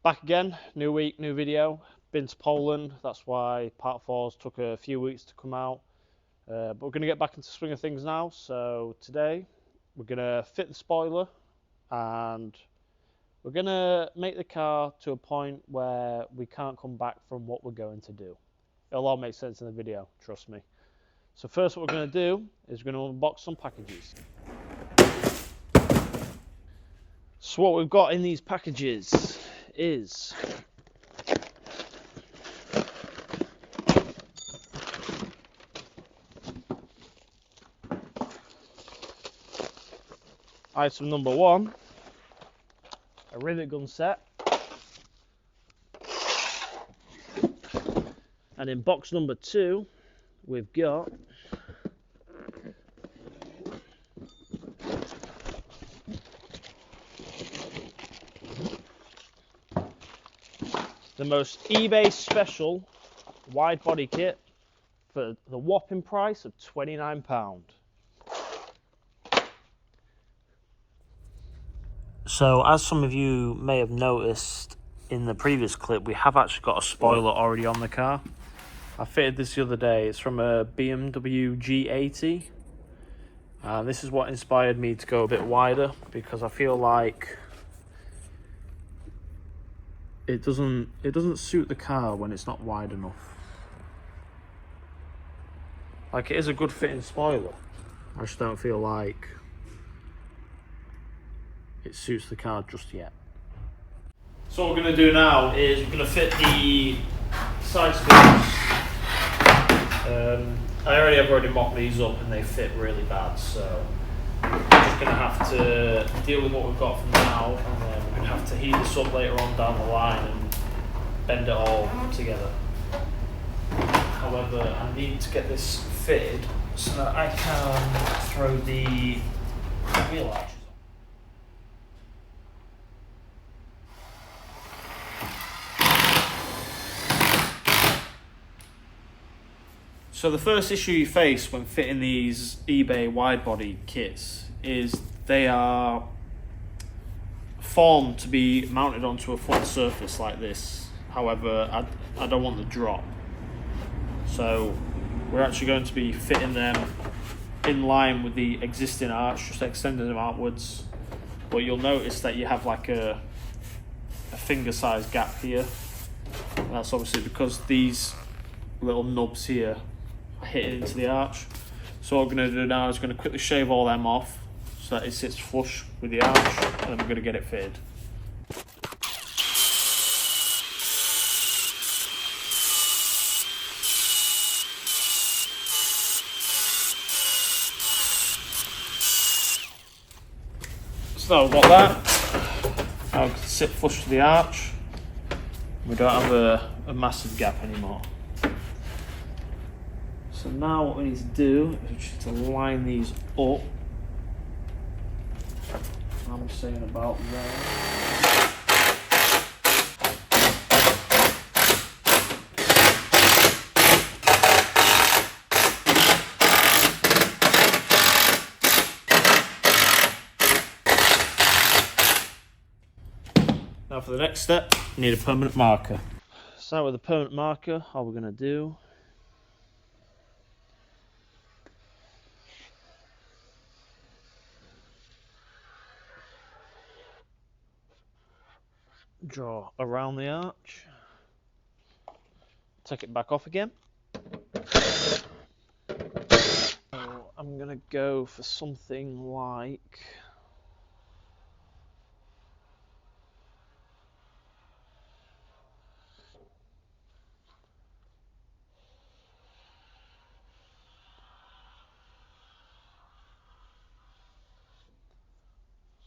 Back again, new week, new video. Been to Poland, that's why part 4's took a few weeks to come out. But we're going to get back into the swing of things now. So today we're going to fit the spoiler and we're going to make the car to a point where we can't come back from what we're going to do. It'll all make sense in the video, trust me. So first what we're going to do is we're going to unbox some packages. So what we've got in these packages is item number 1, a rivet gun set, and in box number 2 we've got the most eBay special wide body kit for the whopping price of £29. So as some of you may have noticed in the previous clip, we have actually got a spoiler already on the car. I fitted this the other day. It's from a BMW G80. This is what inspired me to go a bit wider, because I feel like it doesn't suit the car when it's not wide enough. Like, it is a good fitting spoiler, I just don't feel like it suits the car just yet. So what we're going to do now is we're going to fit the side skirts. I already mocked these up and they fit really bad, so we're just going to have to deal with what we've got for now, and then we're going to have to heat this up later on down the line and bend it all together. However, I need to get this fitted so that I can throw the wheel arches on. So the first issue you face when fitting these eBay wide body kits is they are formed to be mounted onto a flat surface like this. However, I don't want the drop. So we're actually going to be fitting them in line with the existing arch, just extending them outwards. But you'll notice that you have like a finger-sized gap here. And that's obviously because these little nubs here hitting into the arch. So what we're going to do now is going to quickly shave all them off so that it sits flush with the arch, and then we're going to get it fitted. So we've got that. Now we can sit flush with the arch. We don't have a massive gap anymore. So now what we need to do is just to line these up. I'm saying about there. Now for the next step, you need a permanent marker. So with a permanent marker, all we're going to do draw around the arch, take it back off again. So I'm gonna go for something like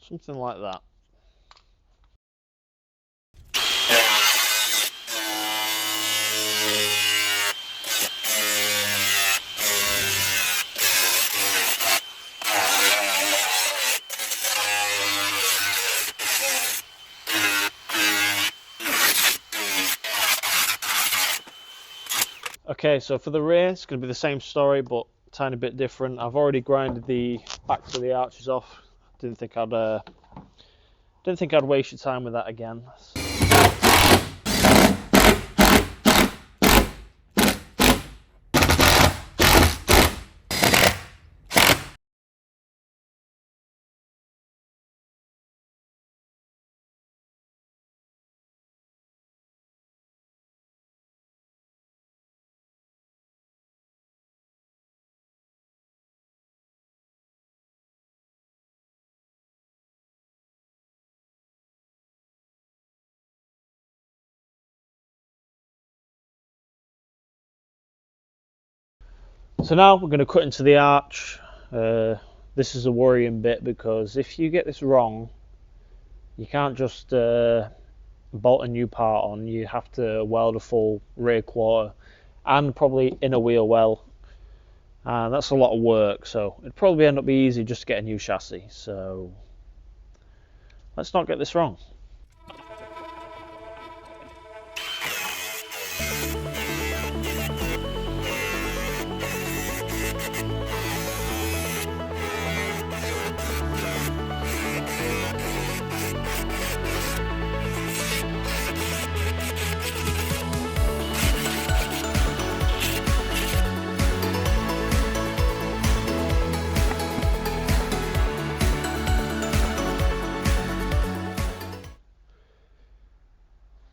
that. Okay, so for the rear, it's going to be the same story, but a tiny bit different. I've already grinded the backs of the arches off. Didn't think I'd waste your time with that again. So now we're going to cut into the arch. This is a worrying bit because if you get this wrong, you can't just bolt a new part on. You have to weld a full rear quarter and probably inner wheel well, and that's a lot of work, so it'd probably end up being easy just to get a new chassis. So let's not get this wrong.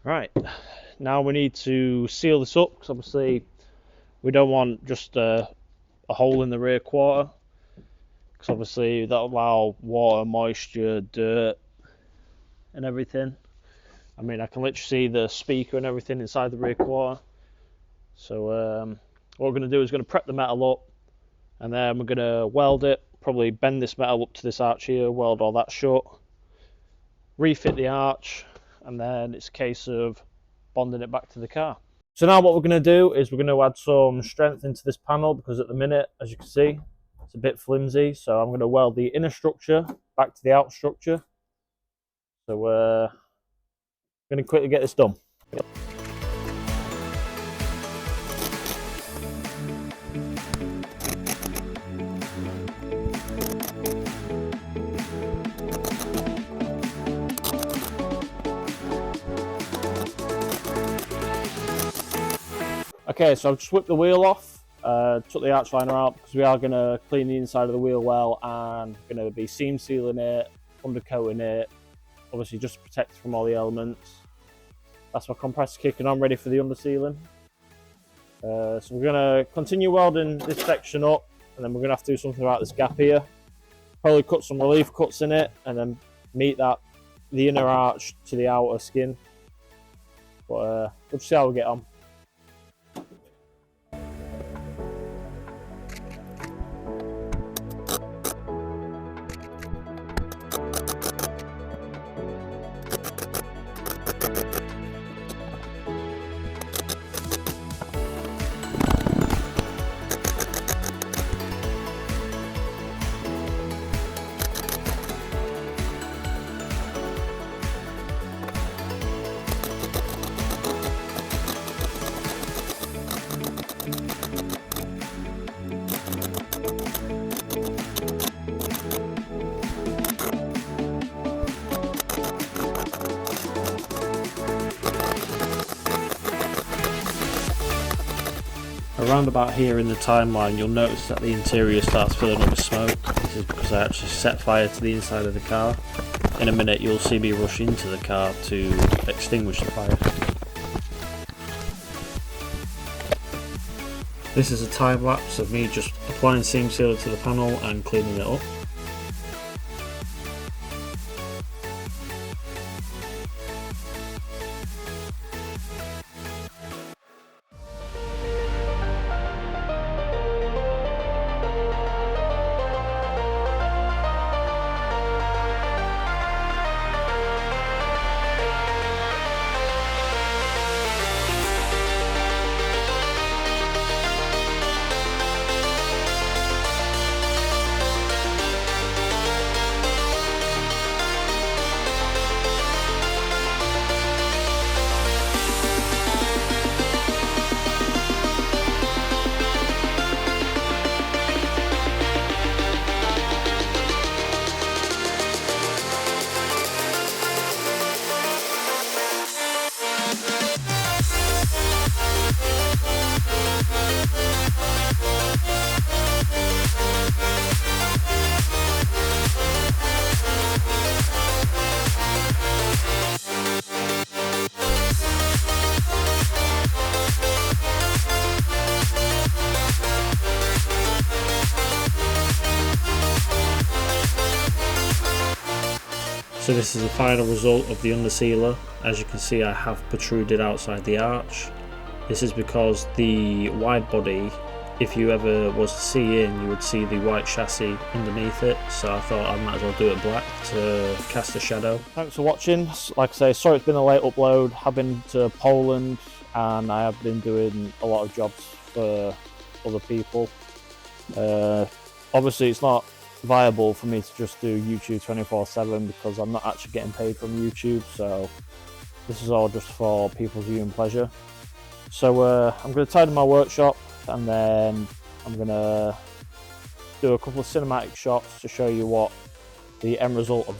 Right, now we need to seal this up because obviously we don't want just a hole in the rear quarter, because obviously that'll allow water, moisture, dirt and everything. I mean, I can literally see the speaker and everything inside the rear quarter. So what we're going to do is going to prep the metal up, and then we're going to weld it, probably bend this metal up to this arch here, weld all that shut, refit the arch, and then it's a case of bonding it back to the car. So now what we're going to do is we're going to add some strength into this panel, because at the minute, as you can see, it's a bit flimsy. So I'm going to weld the inner structure back to the outer structure. So we're going to quickly get this done. Okay, so I've just whipped the wheel off, took the arch liner out because we are going to clean the inside of the wheel well, and going to be seam sealing it, undercoating it, obviously just to protect from all the elements. That's my compressor kicking on, ready for the undersealing. So we're going to continue welding this section up, and then we're going to have to do something about this gap here. Probably cut some relief cuts in it, and then meet the inner arch to the outer skin. But we'll see how we get on. Around about here in the timeline, you'll notice that the interior starts filling up with smoke. This is because I actually set fire to the inside of the car. In a minute you'll see me rush into the car to extinguish the fire. This is a time lapse of me just applying seam sealer to the panel and cleaning it up. So this is the final result of the undersealer. As you can see, I have protruded outside the arch. This is because the wide body if you ever was to see in, you would see the white chassis underneath it, so I thought I might as well do it black to cast a shadow. Thanks for watching. Like I say, sorry it's been a late upload. I've been to Poland and I have been doing a lot of jobs for other people. Obviously it's not viable for me to just do YouTube 24/7 because I'm not actually getting paid from YouTube, so this is all just for people's viewing pleasure. So I'm going to tidy my workshop, and then I'm going to do a couple of cinematic shots to show you what the end result of